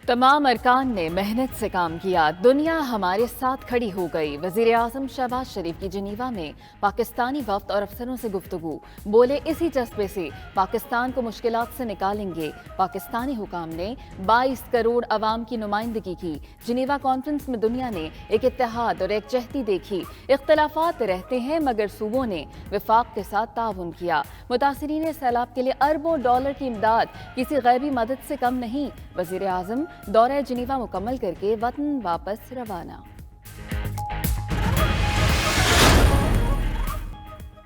तमाम अरकान ने मेहनत से काम किया, दुनिया हमारे साथ खड़ी हो गई। वजीर आजम शहबाज शरीफ की जिनीवा में पाकिस्तानी वफ्द और अफसरों से गुफ्तगू, बोले इसी जज्बे से पाकिस्तान को मुश्किलात से निकालेंगे। पाकिस्तानी हुकाम ने 22 करोड़ अवाम की नुमाइंदगी की। जिनीवा कॉन्फ्रेंस में दुनिया ने एक इत्तेहाद और एकजहती देखी। इख्तलाफात रहते हैं मगर सूबों ने विफाक के साथ ताउन किया। मुतासिरीन सैलाब के लिए अरबों डॉलर की इमदाद किसी गैबी मदद से कम नहीं। वजीर आजम दौरा जिनीवा मुकम्मल करके वतन वापस रवाना।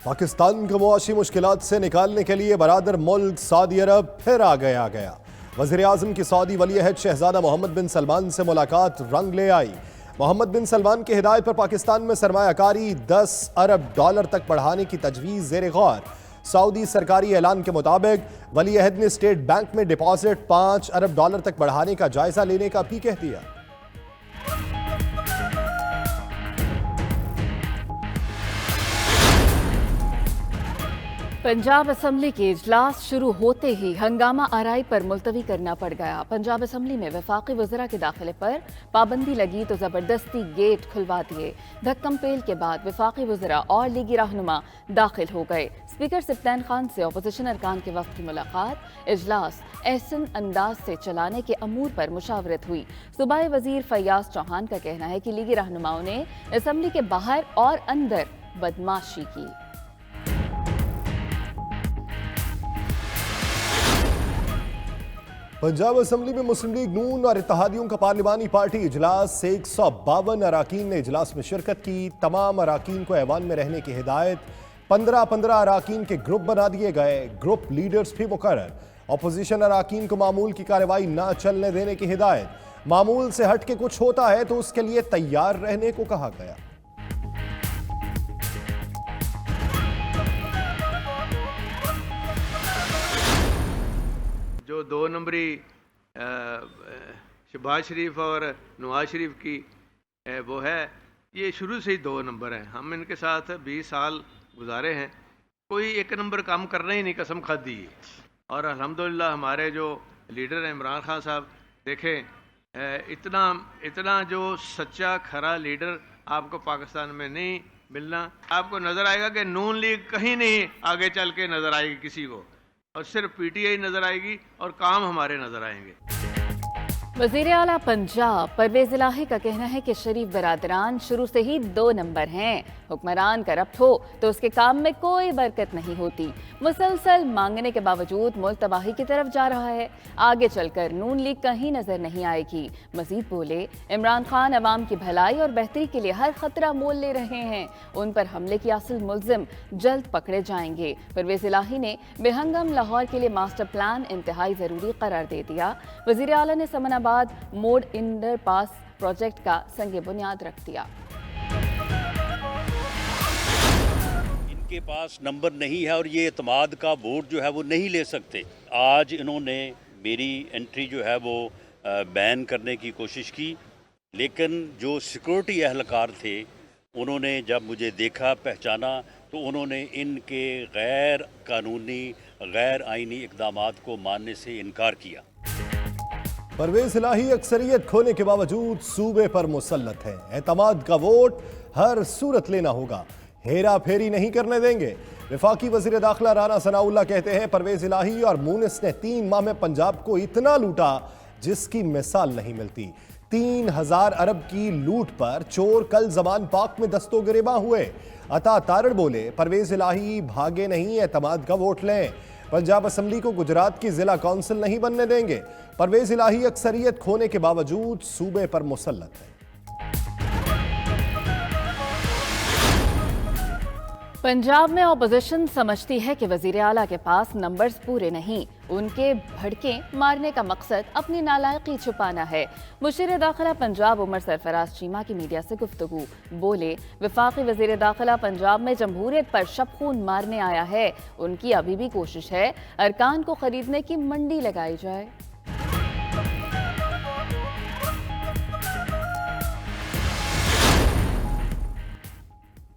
पाकिस्तान को मुआशी मुश्किलात से निकालने के लिए बरादर मुल्क सऊदी अरब फिर आ गया। वज़ीर आज़म की सऊदी वली अहद शहजादा मोहम्मद बिन सलमान से मुलाकात रंग ले आई। मोहम्मद बिन सलमान की हिदायत पर पाकिस्तान में सरमायाकारी 10 अरब डॉलर तक बढ़ाने की तजवीज़ ज़ेर गौर। सऊदी सरकारी ऐलान के मुताबिक वली अहद ने स्टेट बैंक में डिपॉजिट 5 अरब डॉलर तक बढ़ाने का जायजा लेने का भी कह दिया। पंजाब असम्बली के इजलास शुरू होते ही हंगामा आराई पर मुलतवी करना पड़ गया। पंजाब असम्बली में वफाकी वज़रा के दाखिले पर पाबंदी लगी तो ज़बरदस्ती गेट खुलवा दिए। धक्कम पेल के बाद वफाकी वज़रा और लीगी रहनुमा दाखिल हो गए। स्पीकर सिप्तान खान से अपोजिशन अरकान के वक्त की मुलाकात। इजलास एहसन अंदाज से चलाने के अमूर पर मुशावरत हुई। सूबाई वजीर फैयाज चौहान का कहना है कि लीगी रहनुमाओं ने असम्बली के बाहर और अंदर बदमाशी की। पंजाब असम्बली में मुस्लिम लीग नून और इत्तेहादियों का पार्लिमानी पार्टी इजलास 152 अराकीन ने इजलास में शिरकत की। तमाम अराकीन को ऐवान में रहने की हिदायत। 15-15 अराकीन के ग्रुप बना दिए गए। ग्रुप लीडर्स भी मुकर्रर। अपोजिशन अराकीन को मामूल की कार्रवाई न चलने देने की हिदायत। मामूल से हट के कुछ होता है तो उसके लिए तैयार रहने को कहा गया। जो 2 नंबरी शहबाज शरीफ और नवाज शरीफ की वो है, ये शुरू से ही 2 नंबर हैं। हम इनके साथ 20 साल गुजारे हैं, कोई 1 नंबर काम करना ही नहीं, कसम खादी। और अल्हम्दुलिल्लाह हमारे जो लीडर हैं इमरान खान साहब, देखें इतना जो सच्चा खरा लीडर आपको पाकिस्तान में नहीं मिलना। आपको नज़र आएगा कि नून लीग कहीं नहीं आगे चल के नज़र आएगी किसी को, और सिर्फ पीटीआई नजर आएगी और काम हमारे नजर आएंगे। वज़ीर आला पंजाब परवेज़ इलाही का कहना है कि शरीफ बरादरान शुरू से ही 2 नंबर हैं। हुक्मरान करप्ट हो तो उसके काम में कोई बरकत नहीं होती। मुसलसल मांगने के बावजूद मुल्क तबाही की तरफ जा रहा है। आगे चलकर नून लीग कहीं नजर नहीं आएगी। मजीद बोले, इमरान खान अवाम की भलाई और बेहतरी के लिए हर खतरा मोल ले रहे हैं। उन पर हमले की असल मुल्जिम जल्द पकड़े जाएंगे। परवेज़ इलाही ने बेहंगम लाहौर के लिए मास्टर प्लान इंतहाई जरूरी करार दे दिया। वज़ीर आला ने समनाबाद मोड इंडर पास प्रोजेक्ट का संग बुनियाद रख दिया। इनके पास नंबर नहीं है और ये एतमाद का वोट जो है वो नहीं ले सकते। आज इन्होंने मेरी एंट्री जो है वो बैन करने की कोशिश की, लेकिन जो सिक्योरिटी एहलकार थे उन्होंने जब मुझे देखा, पहचाना, तो उन्होंने इनके गैर कानूनी गैर आइनी इक़दामात को मानने से इनकार किया। परवेज़ इलाही अक्सरियत खोने के बावजूद सूबे पर मुसल्लत है। एतमाद का वोट हर सूरत लेना होगा, हेरा फेरी नहीं करने देंगे। वफाकी वज़ीर दाखिला राना सनाउल्लाह कहते हैं परवेज़ इलाही और मूनिस ने 3 माह में पंजाब को इतना लूटा जिसकी मिसाल नहीं मिलती। 3000 अरब की लूट पर चोर कल ज़मान पाक में दस्तो गिरेबां हुए। अता तारड़ बोले, परवेज़ इलाही भागे नहीं, एतमाद का वोट लें। पंजाब असम्बली को गुजरात की जिला काउंसिल नहीं बनने देंगे। परवेज़ इलाही अक्सरियत खोने के बावजूद सूबे पर मुसल्लत है। पंजाब में अपोजिशन समझती है कि वज़ीर आला के पास नंबर्स पूरे नहीं। उनके भड़के मारने का मकसद अपनी नालायकी छुपाना है। मुशीर दाखिला पंजाब उमर सरफराज चीमा की मीडिया से गुफ्तगू, बोले वफाकी वज़ीर दाखिला पंजाब में जमहूरियत पर शबखून मारने आया है। उनकी अभी भी कोशिश है अरकान को खरीदने की मंडी लगाई जाए।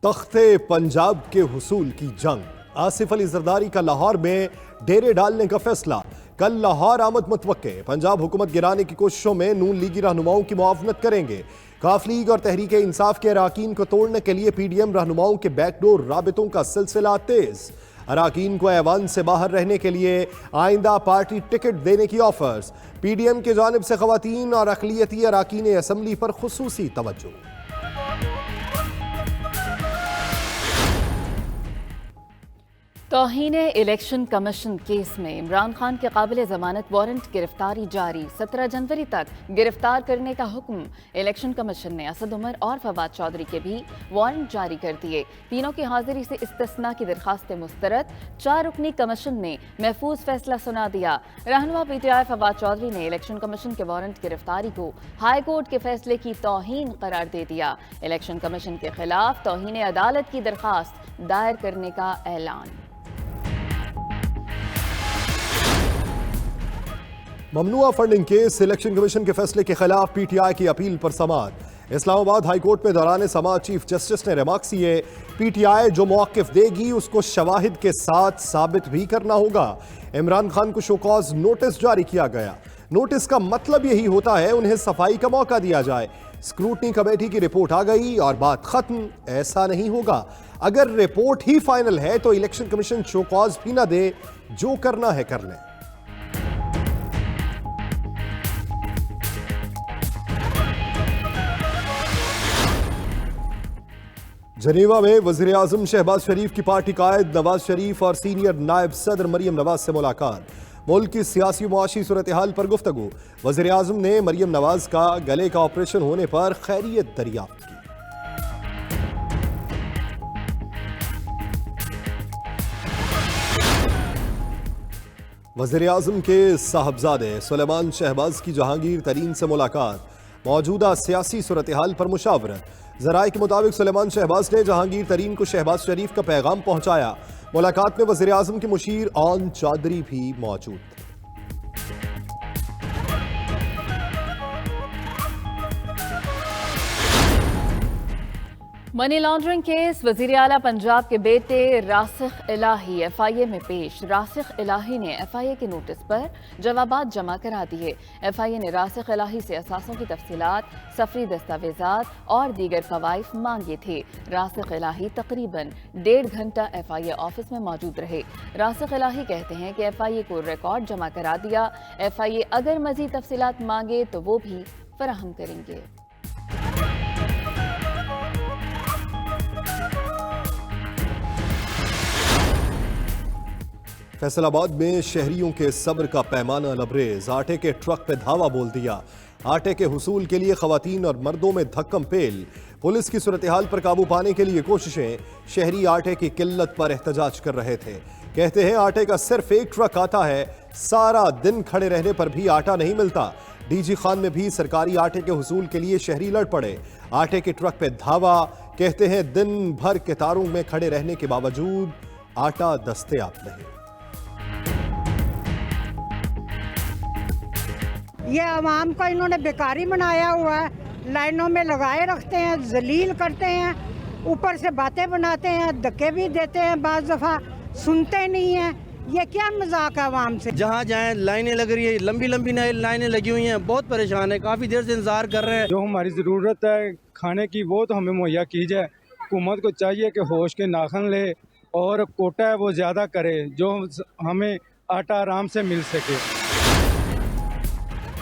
तख्ते पंजाब के हुसूल की जंग। आसिफ अली जरदारी का लाहौर में डेरे डालने का फैसला। कल लाहौर आमद मुतवक्के। पंजाब हुकूमत गिराने की कोशिशों में नून लीगी रहनुमाओं की मुआवनत करेंगे। काफ लीग और तहरीक इंसाफ के अराकीन को तोड़ने के लिए पीडीएम रहनुमाओं के बैकडोर राबितों का सिलसिला तेज। अराकीन को ऐवान से बाहर रहने के लिए आइंदा पार्टी टिकट देने की ऑफर्स। पीडीएम की जानिब से खवातीन और अक़लियती अराकीन असम्बली पर खुसूसी तवज्जो। तौहीन इलेक्शन कमीशन केस में इमरान खान के काबिल जमानत वारंट गिरफ्तारी जारी। 17 जनवरी तक गिरफ्तार करने का हुक्म। इलेक्शन कमीशन ने असद उमर और फवाद चौधरी के भी वारंट जारी कर दिए। तीनों की हाजिरी से इस्तिस्ना की दरखास्त मुस्तरद। 4 रुकनी कमीशन ने महफूज फैसला सुना दिया। रहनुमा पीटीआई फवाद चौधरी ने इलेक्शन कमीशन के वारंट गिरफ्तारी को हाई कोर्ट के फैसले की तौहीन करार दे दिया। इलेक्शन कमीशन के खिलाफ तौहीन अदालत की दरखास्त दायर करने का ऐलान। ममनुआ फंडिंग केस। इलेक्शन कमीशन के फैसले के खिलाफ पीटीआई की अपील पर समाअत। इस्लामाबाद हाई कोर्ट में दौरान समाअत चीफ जस्टिस ने रिमार्क्स किए, पीटीआई जो मौक़िफ़ देगी उसको शवाहिद के साथ साबित भी करना होगा। इमरान खान को शोकॉज नोटिस जारी किया गया। नोटिस का मतलब यही होता है उन्हें सफाई का मौका दिया जाए। स्क्रूटनी कमेटी की रिपोर्ट आ गई और बात खत्म। ऐसा नहीं होगा। अगर रिपोर्ट ही फाइनल है तो इलेक्शन कमीशन शोकॉज भी ना दे, जो करना है कर लें। जनीवा में वज़ीर आज़म शहबाज शरीफ की पार्टी कायद नवाज शरीफ और सीनियर नायब सदर मरियम नवाज से मुलाकात। मुल्क की सियासी मुआशी सूरत हाल पर गुफ्तगू। वज़ीर आज़म ने मरियम नवाज का गले का ऑपरेशन होने पर खैरियत दरियाफ्त की। वज़ीर आज़म के साहबजादे सुलेमान शहबाज की जहांगीर तरीन से मुलाकात। मौजूदा सियासी सूरत हाल पर मुशावरत। ज़राए के मुताबिक सुलेमान शहबाज ने जहांगीर तरीन को शहबाज शरीफ का पैगाम पहुंचाया। मुलाकात में वज़ीर आज़म के मुशीर आन चौधरी भी मौजूद थे। Money laundering case. वज़ीर आला पंजाब के बेटे रासिख इलाही एफआईए में पेश। रासिख इलाही ने एफआईए के नोटिस पर जवाबात जमा करा दिए। एफआईए ने रासिख इलाही से असासों की तफसीलात, सफरी दस्तावेजात और दीगर फवाइफ मांगे थे। रासिख इलाही तकरीबन 1.5 घंटा एफआईए ऑफिस में मौजूद रहे। रासिख इलाही कहते हैं कि एफआईए को रिकॉर्ड जमा करा दिया। एफआईए अगर मजीद तफसीलात मांगे तो वो भी फराहम करेंगे। फैसलाबाद में शहरियों के सब्र का पैमाना लबरेज। आटे के ट्रक पे धावा बोल दिया। आटे के हुसूल के लिए खवातीन और मर्दों में धक्कम पेल। पुलिस की सूरत हाल पर काबू पाने के लिए कोशिशें। शहरी आटे की किल्लत पर एहतजाज कर रहे थे। कहते हैं आटे का सिर्फ एक ट्रक आता है, सारा दिन खड़े रहने पर भी आटा नहीं मिलता। डीजी खान में भी सरकारी आटे के हुसूल के लिए शहरी लड़ पड़े। आटे के ट्रक पे धावा। कहते हैं दिन भर कतारों में खड़े रहने के बावजूद आटा दस्तयाब नहीं। ये आवाम को इन्होंने बेकारी बनाया हुआ है। लाइनों में लगाए रखते हैं, जलील करते हैं, ऊपर से बातें बनाते हैं, धक्के भी देते हैं, बाज़ दफ़ा सुनते नहीं हैं। ये क्या मजाक है आवाम से। जहाँ जाएं लाइनें लग रही है, लंबी लंबी लाइनें लगी हुई हैं। बहुत परेशान है, काफ़ी देर से इंतजार कर रहे हैं। जो हमारी ज़रूरत है खाने की वो तो हमें मुहैया की जाए। हुकूमत को चाहिए कि होश के नाखन ले और कोटा है वो ज़्यादा करे, जो हमें आटा आराम से मिल सके।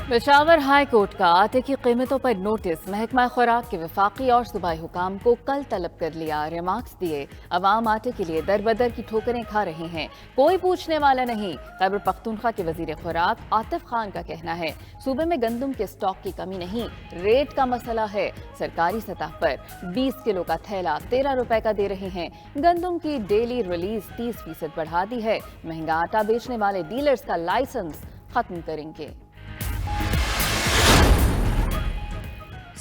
पेशावर हाई कोर्ट का आटे की कीमतों पर नोटिस। महकमा खुराक के वफाकी और सूबाई हुकाम को कल तलब कर लिया। रिमार्क्स दिए, अवाम आटे के लिए दर बदर की ठोकरें खा रहे हैं, कोई पूछने वाला नहीं। खैबर पख्तूनख्वा के वजीर खुराक आतिफ खान का कहना है सूबे में गंदम के स्टॉक की कमी नहीं, रेट का मसला है। सरकारी सतह पर 20 किलो का थैला 13 रुपए का दे रहे हैं। गंदम की डेली रिलीज 30% बढ़ा दी है। महंगा आटा बेचने वाले डीलर्स का लाइसेंस खत्म करेंगे।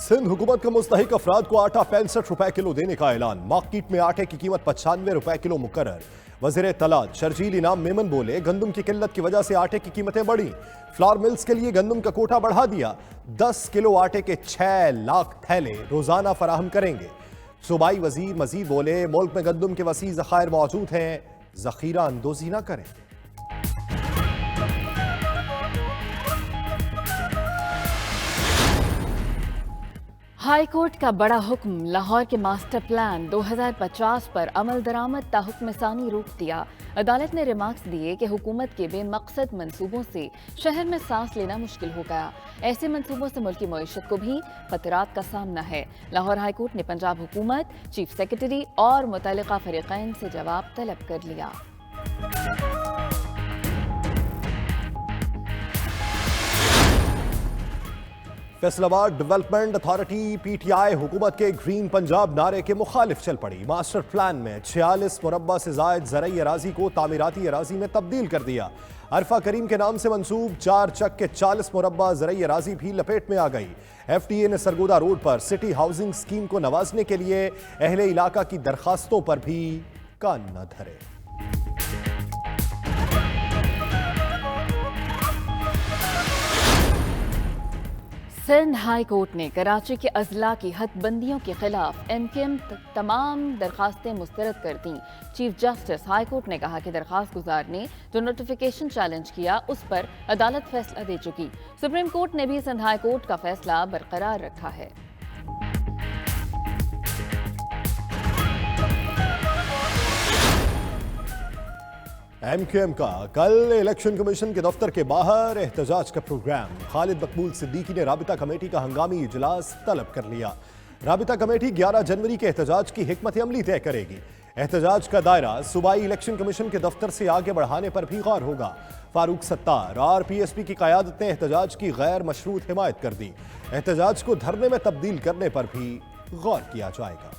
सिंध हुकूमत का मुस्तहिक अफराद को आटा 65 रुपए किलो देने का ऐलान। मार्केट में आटे की कीमत 95 रुपए किलो मुकर्रर। वज़ीर तलात शर्जील इनाम मेमन बोले गंदम की किल्लत की वजह से आटे की कीमतें बढ़ी। फ्लावर मिल्स के लिए गंदम का कोटा बढ़ा दिया। 10 किलो आटे के 6 लाख थैले रोजाना फराहम करेंगे। सूबाई वजीर मजीद बोले मुल्क में गंदम के वसी ज़खायर मौजूद हैं, जखीरा अंदोजी न करें। हाई कोर्ट का बड़ा हुक्म, लाहौर के मास्टर प्लान 2050 पर अमल दरामद ता हुक्म सानी रोक दिया। अदालत ने रिमार्क्स दिए कि हुकूमत के बेमकसद मंसूबों से शहर में सांस लेना मुश्किल हो गया। ऐसे मंसूबों से मुल्की मईशत को भी खतरात का सामना है। लाहौर हाई कोर्ट ने पंजाब हुकूमत, चीफ सेक्रेटरी और मुतल्लिका फरीकैन से जवाब तलब कर लिया। फैसलाबाद डेवलपमेंट अथॉरिटी पीटीआई हुकूमत के ग्रीन पंजाब नारे के मुखालिफ चल पड़ी। मास्टर प्लान में 46 मुरब्बा से जायद ज़रई अराजी को तामीराती अराजी में तब्दील कर दिया। अरफा करीम के नाम से मंसूब 4 चक के 40 मुरब्बा ज़रई अराजी भी लपेट में आ गई। FTA ने सरगोदा रोड पर सिटी हाउसिंग स्कीम को नवाजने के लिए अहले इलाका की दरखास्तों पर भी कान न धरे। सिंध हाई कोर्ट ने कराची के अजला की हदबंदियों के खिलाफ MKM तमाम दरखास्तें मुस्तरद कर दी। चीफ जस्टिस हाई कोर्ट ने कहा कि दरखास्त गुजार ने जो नोटिफिकेशन चैलेंज किया उस पर अदालत फैसला दे चुकी। सुप्रीम कोर्ट ने भी सिंध हाई कोर्ट का फैसला बरकरार रखा है। MKM का कल इलेक्शन कमीशन के दफ्तर के बाहर एहतजाज का प्रोग्राम। खालिद मकबूल सिद्दीकी ने राबिता कमेटी का हंगामी इजलास तलब कर लिया। राबिता कमेटी 11 जनवरी के एहतजाज की हिकमत अमली तय करेगी। एहतजाज का दायरा सूबाई इलेक्शन कमीशन के दफ्तर से आगे बढ़ाने पर भी गौर होगा। फारूक सत्तार और PSP की क़यादत ने एहतजाज की गैर मशरूत हिमायत कर दी। एहतजाज को धरने में तब्दील करने पर भी गौर किया जाएगा।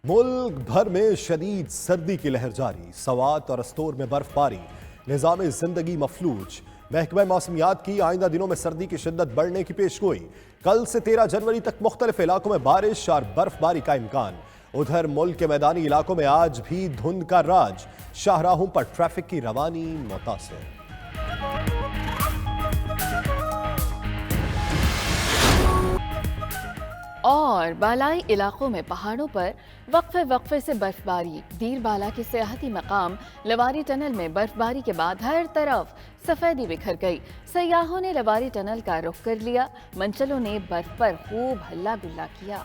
मुल्क भर में शदीद सर्दी की लहर जारी। सवात और अस्तोर में बर्फबारी, निज़ाम जिंदगी मफलूज। महकमा मौसमियात की आइंदा दिनों में सर्दी की शिद्दत बढ़ने की पेशगोई। कल से 13 जनवरी तक मुख्तलिफ इलाकों में बारिश और बर्फबारी का इम्कान। उधर मुल्क के मैदानी इलाकों में आज भी धुंध का राज। शाहराहों पर ट्रैफिक की रवानी मुतासिर। और बालाई इलाकों में पहाड़ों पर वक्फे वक्फे से बर्फबारी। दीर बाला के सियाहती मकाम लवारी टनल में बर्फबारी के बाद हर तरफ सफेदी बिखर गई। सयाहों ने लवारी टनल का रुख कर लिया। मंचलों ने बर्फ पर खूब हल्ला गुल्ला किया।